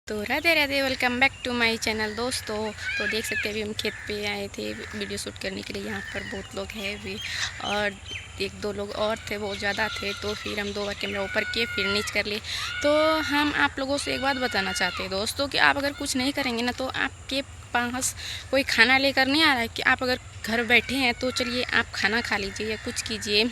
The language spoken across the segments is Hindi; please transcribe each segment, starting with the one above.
तो Radhe Radhe, welcome back to my channel दोस्तों। तो देख सकते हैं अभी हम खेत पे आए थे वीडियो शूट करने के लिए। यहाँ पर बहुत लोग हैं अभी, और एक दो लोग और थे, बहुत ज़्यादा थे। तो फिर हम दो बार कैमरा ऊपर किए, फिर नीचे कर लिए। तो हम आप लोगों से एक बात बताना चाहते हैं दोस्तों कि आप अगर कुछ नहीं करेंगे ना, तो आपके पास कोई खाना लेकर नहीं आ रहा है कि आप अगर घर बैठे हैं तो चलिए आप खाना खा लीजिए या कुछ कीजिए,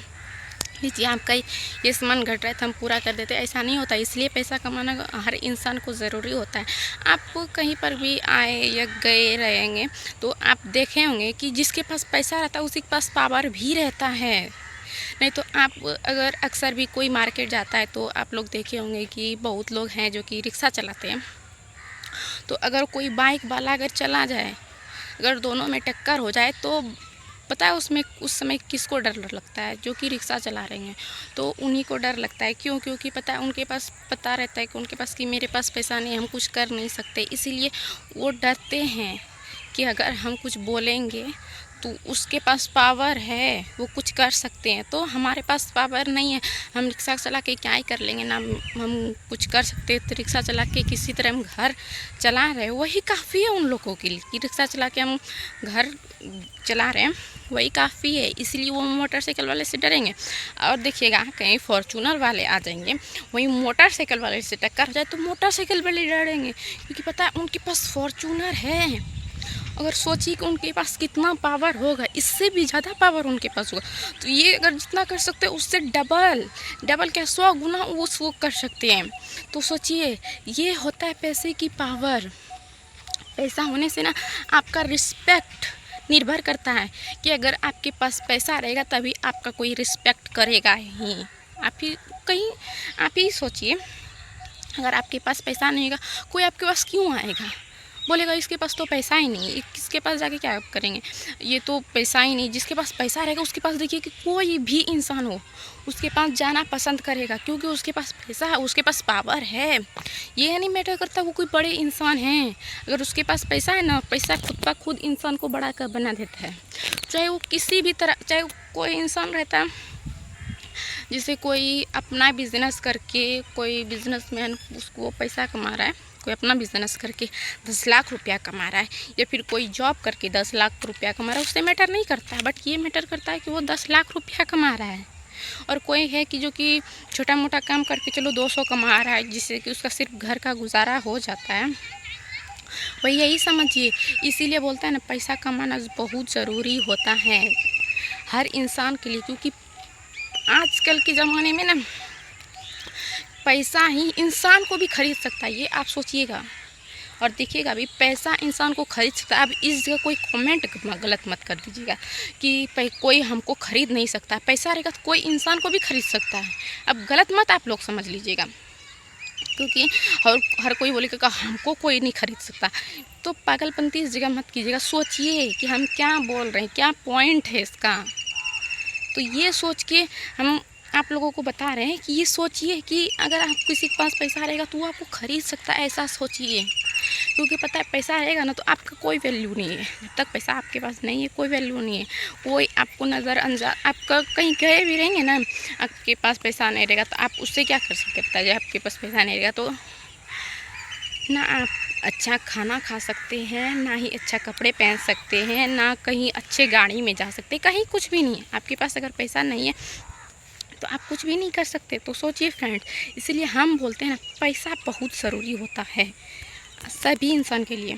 लीजिए आपका ये सामान घट रहा है तो हम पूरा कर देते हैं। ऐसा नहीं होता। इसलिए पैसा कमाना हर इंसान को ज़रूरी होता है। आप कहीं पर भी आए या गए रहेंगे तो आप देखे होंगे कि जिसके पास पैसा रहता है उसी के पास पावर भी रहता है। नहीं तो आप अगर अक्सर भी कोई मार्केट जाता है तो आप लोग देखे होंगे कि बहुत लोग हैं जो कि रिक्शा चलाते हैं। तो अगर कोई बाइक वाला अगर चला जाए, अगर दोनों में टक्कर हो जाए तो पता है उसमें उस समय किसको डर लगता है? जो कि रिक्शा चला रही हैं, तो उन्हीं को डर लगता है। क्यों? क्योंकि पता है उनके पास पता रहता है कि उनके पास कि मेरे पास पैसा नहीं, हम कुछ कर नहीं सकते। इसीलिए वो डरते हैं कि अगर हम कुछ बोलेंगे तो उसके पास पावर है, वो कुछ कर सकते हैं। तो हमारे पास पावर नहीं है, हम रिक्शा चला के क्या ही कर लेंगे ना, हम कुछ कर सकते हैं। तो रिक्शा चला के किसी तरह हम घर चला रहे हैं, वही काफ़ी है उन लोगों के लिए कि रिक्शा चला के हम घर चला रहे हैं, वही काफ़ी है। इसलिए वो मोटरसाइकिल वाले से डरेंगे। और देखिएगा कहीं फॉर्चूनर वाले आ जाएंगे, वहीं मोटरसाइकिल वाले से टक्कर हो जाए तो मोटरसाइकिल वाले डरेंगे, क्योंकि पता है उनके पास फॉर्चूनर है। अगर सोचिए कि उनके पास कितना पावर होगा, इससे भी ज़्यादा पावर उनके पास होगा। तो ये अगर जितना कर सकते हैं उससे डबल डबल क्या 100 गुना वो कर सकते हैं। तो सोचिए, ये होता है पैसे की पावर। पैसा होने से ना आपका रिस्पेक्ट निर्भर करता है कि अगर आपके पास पैसा रहेगा तभी आपका कोई रिस्पेक्ट करेगा ही। आप ही कहीं आप ही सोचिए, अगर आपके पास पैसा नहीं होगा, कोई आपके पास क्यों आएगा? बोलेगा इसके पास तो पैसा ही नहीं है, किसके पास जाके क्या करेंगे, ये तो पैसा ही नहीं। जिसके पास पैसा रहेगा उसके पास देखिए कि कोई भी इंसान हो, उसके पास जाना पसंद करेगा, क्योंकि उसके पास पैसा है, उसके पास पावर है। ये नहीं मैटर करता वो कोई बड़े इंसान हैं, अगर उसके पास पैसा है ना, पैसा खुद का खुद इंसान को बड़ा कर बना देता है। चाहे वो किसी भी तरह, चाहे कोई इंसान रहता है, जैसे कोई अपना बिजनेस करके, कोई बिजनेसमैन उसको पैसा कमा रहा है, कोई अपना बिजनेस करके 10 लाख रुपया कमा रहा है, या फिर कोई जॉब करके 10 लाख रुपया कमा रहा है, उससे मैटर नहीं करता है। बट ये मैटर करता है कि वो 10 लाख रुपया कमा रहा है। और कोई है कि जो कि छोटा मोटा काम करके चलो 200 कमा रहा है, जिससे कि उसका सिर्फ घर का गुजारा हो जाता है। वही यही समझिए। इसीलिए बोलता है ना, पैसा कमाना बहुत ज़रूरी होता है हर इंसान के लिए, क्योंकि आजकल के ज़माने में ना पैसा ही इंसान को भी खरीद सकता है। ये आप सोचिएगा और देखिएगा भी, पैसा इंसान को खरीद सकता है। अब इस जगह कोई कमेंट गलत मत कर दीजिएगा कि कोई हमको खरीद नहीं सकता। पैसा रहेगा तो कोई इंसान को भी खरीद सकता है। अब गलत मत आप लोग समझ लीजिएगा, क्योंकि हर कोई बोलेगा हमको कोई नहीं खरीद सकता। तो पागलपंती इस जगह मत कीजिएगा। सोचिए कि हम क्या बोल रहे हैं, क्या पॉइंट है इसका। तो ये सोच के हम आप लोगों को बता रहे हैं कि ये सोचिए कि अगर आप किसी के पास पैसा रहेगा तो वो आपको खरीद सकता है, ऐसा सोचिए। क्योंकि पता है पैसा रहेगा ना तो आपका कोई वैल्यू नहीं है। जब तक पैसा आपके पास नहीं है कोई वैल्यू नहीं है। कोई आपको नज़रअंदाज, आपका कहीं गए भी रहेंगे ना, आपके पास पैसा नहीं रहेगा तो आप उससे क्या कर सकते हैं? बताइए, आपके पास पैसा नहीं रहेगा तो ना आप अच्छा खाना खा सकते हैं, ना ही अच्छा कपड़े पहन सकते हैं, ना कहीं अच्छे गाड़ी में जा सकते हैं, कहीं कुछ भी नहीं है। आपके पास अगर पैसा नहीं है तो आप कुछ भी नहीं कर सकते। तो सोचिए फ्रेंड्स, इसीलिए हम बोलते हैं ना, पैसा बहुत ज़रूरी होता है सभी इंसान के लिए।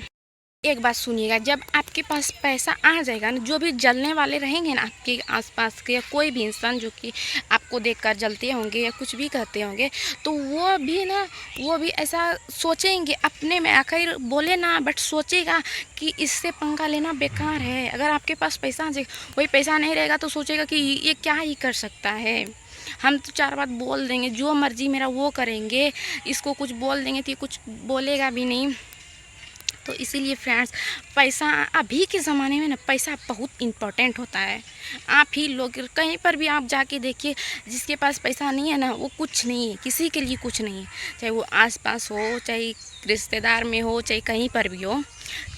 एक बात सुनिएगा, जब आपके पास पैसा आ जाएगा ना, जो भी जलने वाले रहेंगे ना आपके आसपास के, या कोई भी इंसान जो कि आपको देखकर जलते होंगे या कुछ भी कहते होंगे, तो वो भी ना, वो भी ऐसा सोचेंगे अपने में, आखिर बोले ना बट सोचेगा कि इससे पंगा लेना बेकार है। अगर आपके पास पैसा आ जाएगा, वही पैसा नहीं रहेगा तो सोचेगा कि ये क्या ही कर सकता है। हम तो 4 बात बोल देंगे, जो मर्जी मेरा वो करेंगे, इसको कुछ बोल देंगे तो ये कुछ बोलेगा भी नहीं। तो इसीलिए फ्रेंड्स, पैसा अभी के ज़माने में ना पैसा बहुत इम्पोर्टेंट होता है। आप ही लोग कहीं पर भी आप जाके देखिए, जिसके पास पैसा नहीं है ना वो कुछ नहीं है, किसी के लिए कुछ नहीं है। चाहे वो आसपास हो, चाहे रिश्तेदार में हो, चाहे कहीं पर भी हो,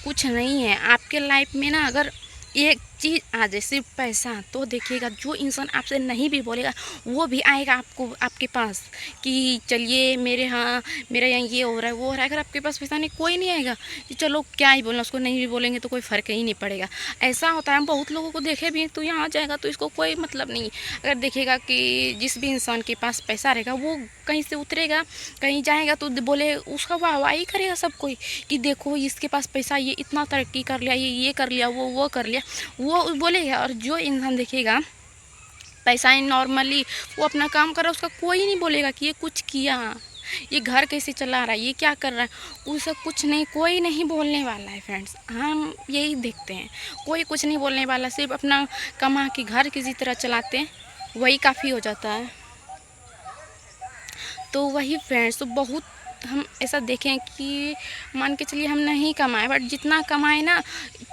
कुछ नहीं है आपके लाइफ में ना। अगर एक चीज़ आ जाए, सिर्फ पैसा, तो देखिएगा जो इंसान आपसे नहीं भी बोलेगा वो भी आएगा आपको आपके पास कि चलिए मेरे यहाँ ये हो रहा है वो हो रहा है। अगर आपके पास पैसा नहीं, कोई नहीं आएगा कि चलो क्या ही बोलना, उसको नहीं भी बोलेंगे तो कोई फ़र्क ही नहीं पड़ेगा। ऐसा होता है, हम बहुत लोगों को देखे भी हैं, तो यहाँ आ जाएगा तो इसको कोई मतलब नहीं। अगर देखिएगा कि जिस भी इंसान के पास पैसा रहेगा वो कहीं से उतरेगा, कहीं जाएगा तो बोले उसका वाहवाही करेगा सब कोई कि देखो इसके पास पैसा, ये इतना तरक्की कर लिया, ये कर लिया, वो कर लिया, वो बोलेगा। और जो इंसान देखिएगा पैसा ही नॉर्मली वो अपना काम कर रहा है, उसका कोई नहीं बोलेगा कि ये कुछ किया, ये घर कैसे चला रहा है, ये क्या कर रहा है, उसका कुछ नहीं, कोई नहीं बोलने वाला है फ्रेंड्स। हम यही देखते हैं, कोई कुछ नहीं बोलने वाला, सिर्फ अपना कमा के घर किसी तरह चलाते हैं, वही काफ़ी हो जाता है। तो वही फ्रेंड्स, तो बहुत हम ऐसा देखें कि मान के चलिए हम नहीं कमाए, बट जितना कमाए ना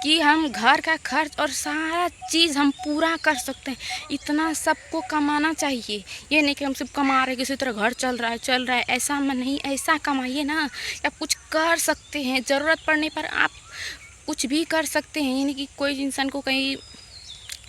कि हम घर का खर्च और सारा चीज़ हम पूरा कर सकते हैं, इतना सबको कमाना चाहिए। ये नहीं कि हम सिर्फ कमा रहे किसी तरह घर चल रहा है, ऐसा मन नहीं, ऐसा कमाइए ना कि आप कुछ कर सकते हैं, ज़रूरत पड़ने पर आप कुछ भी कर सकते हैं। यानी कि कोई इंसान को कहीं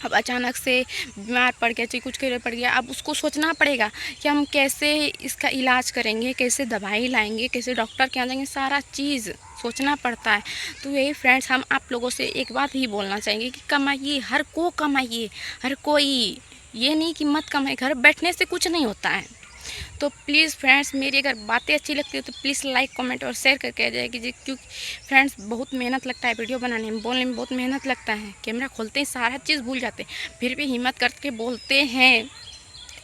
अब अचानक से बीमार पड़ गया, चाहे कुछ पड़ गया, अब उसको सोचना पड़ेगा कि हम कैसे इसका इलाज करेंगे, कैसे दवाई लाएंगे, कैसे डॉक्टर के यहाँ जाएंगे, सारा चीज़ सोचना पड़ता है। तो यही फ्रेंड्स, हम आप लोगों से एक बात ही बोलना चाहेंगे कि कमाइए, हर को कमाइए, हर कोई, ये नहीं कि मत कमाए, घर बैठने से कुछ नहीं होता है। तो प्लीज़ फ्रेंड्स, मेरी अगर बातें अच्छी लगती है तो प्लीज़ लाइक कमेंट और शेयर करके आ जाएगी जी, क्योंकि फ्रेंड्स बहुत मेहनत लगता है, वीडियो बनाने में, बोलने में बहुत मेहनत लगता है। कैमरा खोलते ही सारा चीज़ भूल जाते हैं, फिर भी हिम्मत करके बोलते हैं,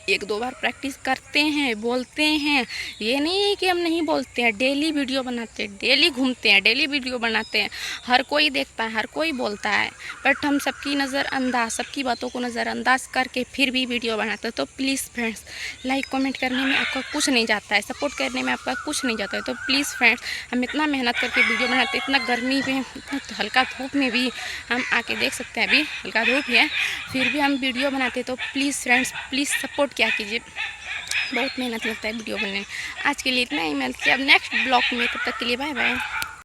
एक दो बार प्रैक्टिस करते हैं, बोलते हैं। ये नहीं है कि हम नहीं बोलते हैं, डेली वीडियो बनाते हैं, डेली घूमते हैं, डेली वीडियो बनाते हैं, हर कोई देखता है, हर कोई बोलता है, बट हम सबकी नज़रअंदाज, सबकी बातों को नज़रअंदाज करके फिर भी वीडियो बनाते हैं। तो प्लीज़ फ्रेंड्स, लाइक कमेंट करने में आपका कुछ नहीं जाता है, सपोर्ट करने में आपका कुछ नहीं जाता है। तो प्लीज़ फ्रेंड्स, हम इतना मेहनत करके वीडियो बनाते हैं, इतना गर्मी में, इतना हल्का धूप में भी हम आके देख सकते हैं, अभी हल्का धूप है फिर भी हम वीडियो बनाते हैं। तो प्लीज़ फ्रेंड्स, प्लीज़ सपोर्ट क्या कीजिए, बहुत मेहनत लगता है वीडियो बनने में। आज के लिए इतना ही, मिलते हैं अब नेक्स्ट ब्लॉग में, तब तक के लिए बाय बाय।